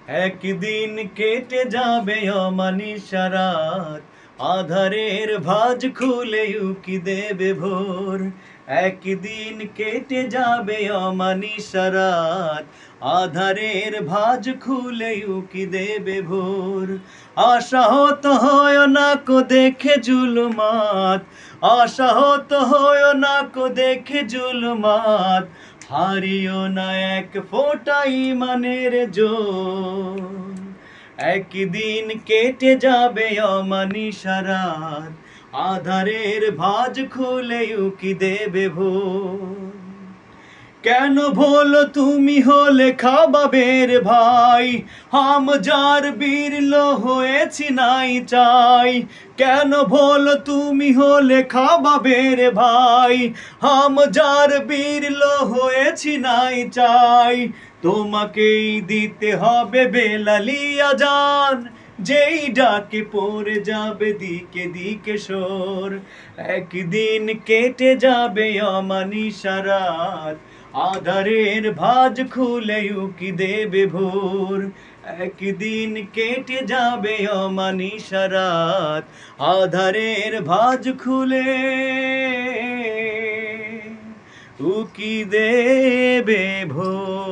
একদিন কেটে যাবে অমানিসা রাত, আধারের ভাঁজ খুলে উকি দেবে ভোর। একদিন কেটে যাবে অমানিসা রাত, আধারের ভাঁজ খুলে উকি দেবে ভোর। আশাহত হয় না কো দেখে জুলুমাত, আশাহত হয় না কো দেখে জুলুমাত, হারিও না এক ফোঁটা ঈমানের জোর। একদিন কেটে যাবে অমানিসা রাত, আধারের ভাঁজ খুলে উকি দেবে ভোর। কেন ভোলো তুমি হলে খাবাবের ভাই, হাম যার বীরল হয়েছি নাই চাই। কেন ভোলো তুমি হলে খাবাবের ভাই, হাম যার বীরল হয়েছি নাই চাই। তোমাকেই দিতে হবে বেলালিয়া জান, যেই ডাকে পড়ে যাবে দিকে দিকে শোর। একদিন কেটে যাবে অমানিসা রাত, আধারের ভাঁজ খুলে উকি দেবে ভোর। একদিন কেটে যাবে অমানিসা রাত, আধারের ভাঁজ খুলে উকি দেবে ভোর।